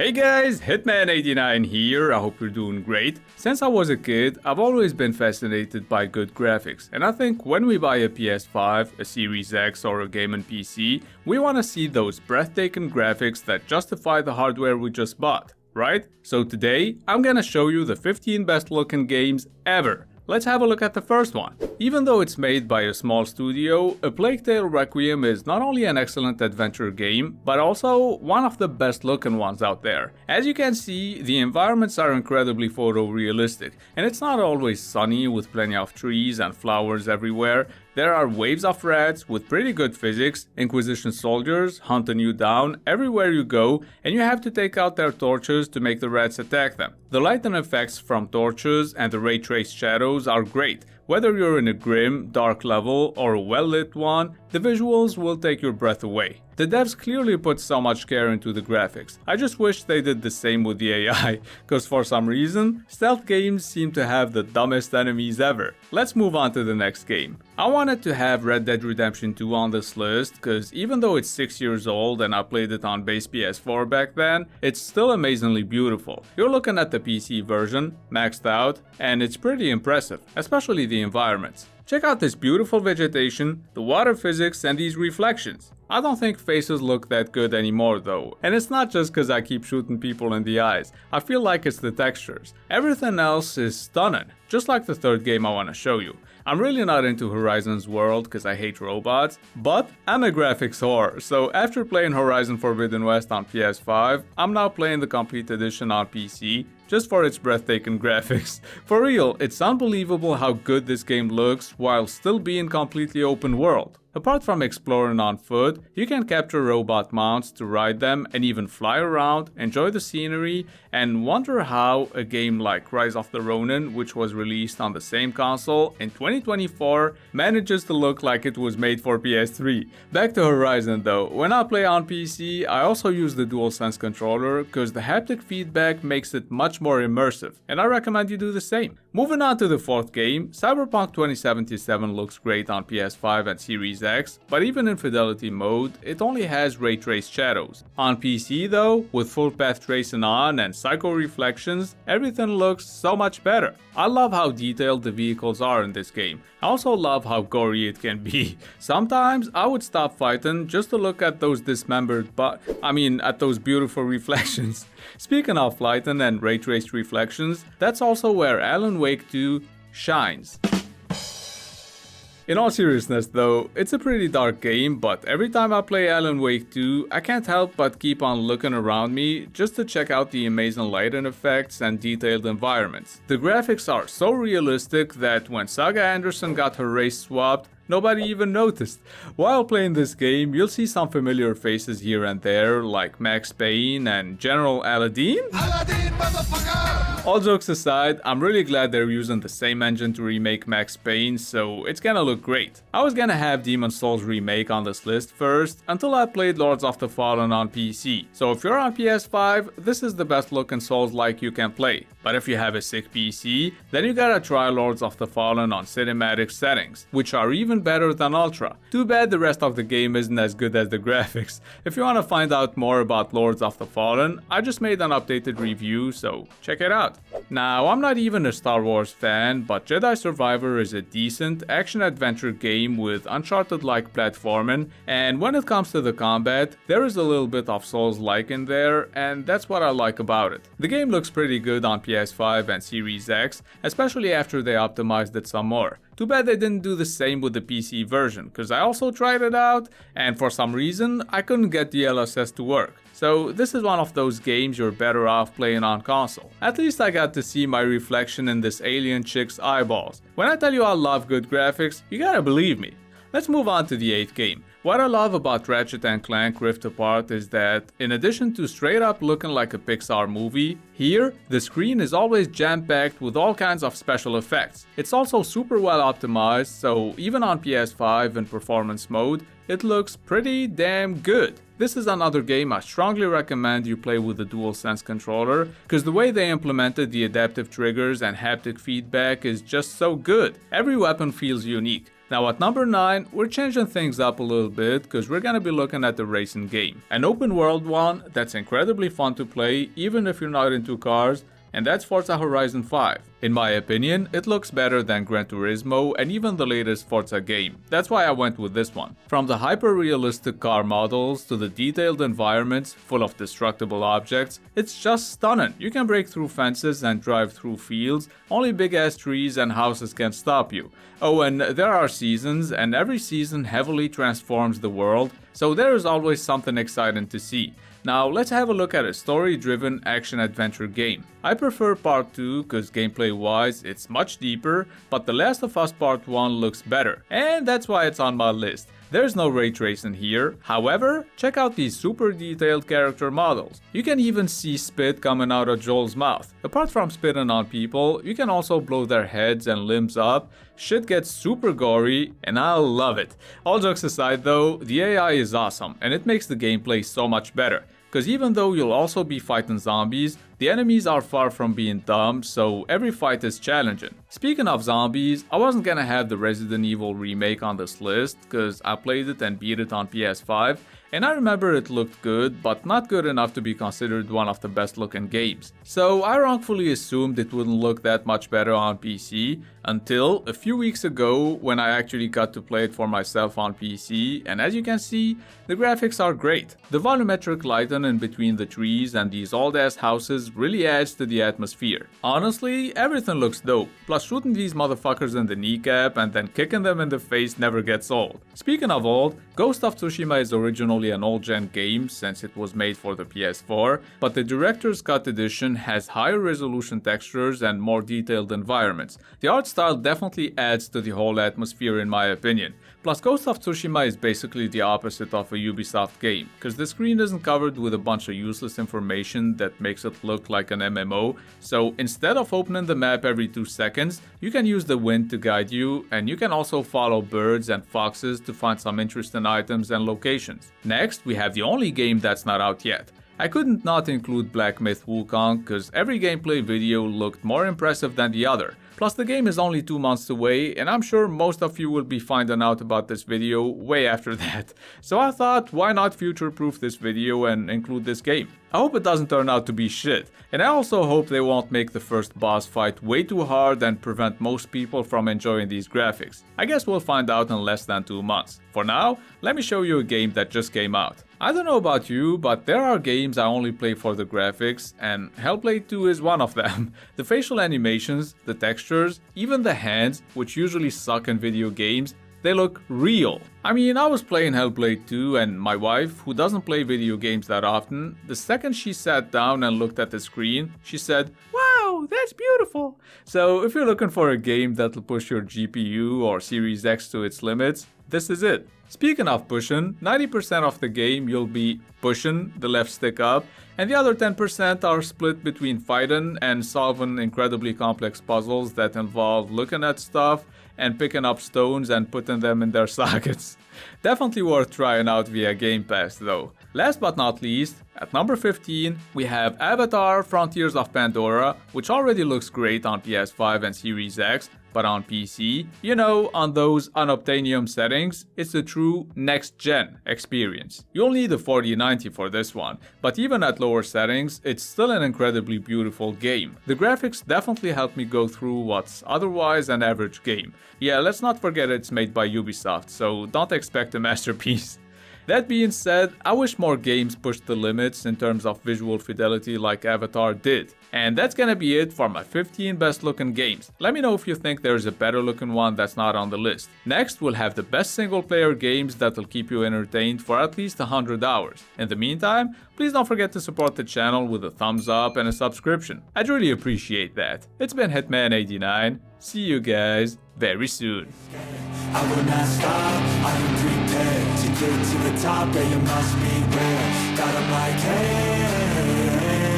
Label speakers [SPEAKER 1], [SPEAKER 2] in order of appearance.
[SPEAKER 1] Hey guys, Hitman89 here, I hope you're doing great. Since I was a kid, I've always been fascinated by good graphics, and I think when we buy a PS5, a Series X or a gaming PC, we want to see those breathtaking graphics that justify the hardware we just bought, right? So today, I'm gonna show you the 15 best looking games ever. Let's have a look at the first one. Even though it's made by a small studio, A Plague Tale Requiem is not only an excellent adventure game, but also one of the best looking ones out there. As you can see, the environments are incredibly photorealistic, and it's not always sunny with plenty of trees and flowers everywhere. There are waves of rats with pretty good physics, Inquisition soldiers hunting you down everywhere you go, and you have to take out their torches to make the rats attack them. The lighting effects from torches and the ray-traced shadows are great. Whether you're in a grim, dark level or a well-lit one, the visuals will take your breath away. The devs clearly put so much care into the graphics. I just wish they did the same with the AI, cause for some reason, stealth games seem to have the dumbest enemies ever. Let's move on to the next game. I wanted to have Red Dead Redemption 2 on this list, cause even though it's 6 years old and I played it on base PS4 back then, it's still amazingly beautiful. You're looking at the PC version, maxed out, and it's pretty impressive, especially the environments. Check out this beautiful vegetation, the water physics, and these reflections. I don't think faces look that good anymore though, and it's not just cause I keep shooting people in the eyes. I feel like it's the textures. Everything else is stunning, just like the third game I want to show you. I'm really not into Horizon's world cause I hate robots, but I'm a graphics whore, so after playing Horizon Forbidden West on PS5, I'm now playing the complete edition on PC, just for its breathtaking graphics. For real, it's unbelievable how good this game looks while still being completely open world. Apart from exploring on foot, you can capture robot mounts to ride them and even fly around, enjoy the scenery, and wonder how a game like Rise of the Ronin, which was released on the same console in 2024, manages to look like it was made for PS3. Back to Horizon though, when I play on PC, I also use the DualSense controller because the haptic feedback makes it much more immersive, and I recommend you do the same. Moving on to the fourth game, Cyberpunk 2077 looks great on PS5 and Series X, but even in fidelity mode, it only has ray-traced shadows. On PC though, with full path tracing on and psycho reflections, everything looks so much better. I love how detailed the vehicles are in this game. I also love how gory it can be. Sometimes I would stop fighting just to look at those dismembered at those beautiful reflections. Speaking of lighting and ray-traced reflections, that's also where Alan Wake 2 shines. In all seriousness though, it's a pretty dark game, but every time I play Alan Wake 2, I can't help but keep on looking around me just to check out the amazing lighting effects and detailed environments. The graphics are so realistic that when Saga Anderson got her race swapped, nobody even noticed. While playing this game, you'll see some familiar faces here and there, like Max Payne and General Aladdin. All jokes aside, I'm really glad they're using the same engine to remake Max Payne, so it's gonna look great. I was gonna have Demon's Souls Remake on this list first, until I played Lords of the Fallen on PC. So if you're on PS5, this is the best looking Souls-like you can play. But if you have a sick PC, then you gotta try Lords of the Fallen on cinematic settings, which are even better than Ultra. Too bad the rest of the game isn't as good as the graphics. If you want to find out more about Lords of the Fallen, I just made an updated review, so check it out. Now, I'm not even a Star Wars fan, but Jedi Survivor is a decent action-adventure game with Uncharted-like platforming, and when it comes to the combat, there is a little bit of Souls-like in there, and that's what I like about it. The game looks pretty good on PS5 and Series X, especially after they optimized it some more. Too bad they didn't do the same with the PC version, cause I also tried it out, and for some reason, I couldn't get the LSS to work. So this is one of those games you're better off playing on console. At least I got to see my reflection in this alien chick's eyeballs. When I tell you I love good graphics, you gotta believe me. Let's move on to the 8th game. What I love about Ratchet and Clank Rift Apart is that, in addition to straight up looking like a Pixar movie, here, the screen is always jam-packed with all kinds of special effects. It's also super well optimized, so even on PS5 in performance mode, it looks pretty damn good. This is another game I strongly recommend you play with the DualSense controller, because the way they implemented the adaptive triggers and haptic feedback is just so good. Every weapon feels unique. Now at number 9, we're changing things up a little bit because we're gonna be looking at the racing game. An open world one that's incredibly fun to play even if you're not into cars, and that's Forza Horizon 5. In my opinion, it looks better than Gran Turismo and even the latest Forza game. That's why I went with this one. From the hyper-realistic car models to the detailed environments full of destructible objects, it's just stunning. You can break through fences and drive through fields, only big-ass trees and houses can stop you. Oh, and there are seasons, and every season heavily transforms the world, so there is always something exciting to see. Now let's have a look at a story-driven action-adventure game. I prefer Part 2 because gameplay-wise it's much deeper, but The Last of Us Part 1 looks better, and that's why it's on my list. There's no ray tracing here, however, check out these super detailed character models. You can even see spit coming out of Joel's mouth. Apart from spitting on people, you can also blow their heads and limbs up. Shit gets super gory, and I love it. All jokes aside though, the AI is awesome, and it makes the gameplay so much better. Because even though you'll also be fighting zombies, the enemies are far from being dumb, so every fight is challenging. Speaking of zombies, I wasn't gonna have the Resident Evil remake on this list, because I played it and beat it on PS5, and I remember it looked good, but not good enough to be considered one of the best looking games. So I wrongfully assumed it wouldn't look that much better on PC, until a few weeks ago when I actually got to play it for myself on PC, and as you can see, the graphics are great. The volumetric lighting in between the trees and these old ass houses really adds to the atmosphere. Honestly, everything looks dope, plus shooting these motherfuckers in the kneecap and then kicking them in the face never gets old. Speaking of old, Ghost of Tsushima is originally an old-gen game since it was made for the PS4, but the Director's Cut edition has higher resolution textures and more detailed environments. The art style definitely adds to the whole atmosphere in my opinion. Plus Ghost of Tsushima is basically the opposite of a Ubisoft game, because the screen isn't covered with a bunch of useless information that makes it look like an MMO, so instead of opening the map every 2 seconds, you can use the wind to guide you, and you can also follow birds and foxes to find some interesting items and locations. Next, we have the only game that's not out yet. I couldn't not include Black Myth Wukong because every gameplay video looked more impressive than the other. Plus the game is only 2 months away and I'm sure most of you will be finding out about this video way after that. So I thought why not future-proof this video and include this game. I hope it doesn't turn out to be shit, and I also hope they won't make the first boss fight way too hard and prevent most people from enjoying these graphics. I guess we'll find out in less than 2 months. For now, let me show you a game that just came out. I don't know about you, but there are games I only play for the graphics, and Hellblade 2 is one of them. The facial animations, the textures, even the hands, which usually suck in video games, they look real. I mean, I was playing Hellblade 2 and my wife, who doesn't play video games that often, the second she sat down and looked at the screen, she said, "Wow, that's beautiful." So if you're looking for a game that'll push your GPU or Series X to its limits, this is it. Speaking of pushing, 90% of the game you'll be pushing the left stick up, and the other 10% are split between fighting and solving incredibly complex puzzles that involve looking at stuff and picking up stones and putting them in their sockets. Definitely worth trying out via Game Pass though. Last but not least, at number 15, we have Avatar: Frontiers of Pandora, which already looks great on PS5 and Series X, but on PC, you know, on those unobtainium settings, it's a true next-gen experience. You'll need a 4090 for this one, but even at lower settings, it's still an incredibly beautiful game. The graphics definitely helped me go through what's otherwise an average game. Yeah, let's not forget it's made by Ubisoft, so don't expect a masterpiece. That being said, I wish more games pushed the limits in terms of visual fidelity like Avatar did. And that's gonna be it for my 15 best looking games. Let me know if you think there's a better looking one that's not on the list. Next, we'll have the best single player games that'll keep you entertained for at least 100 hours. In the meantime, please don't forget to support the channel with a thumbs up and a subscription. I'd really appreciate that. It's been Hitman89. See you guys very soon.
[SPEAKER 2] I will not stop, I am prepared to get to the top, yeah, you must be rare. God, I'm like, hey.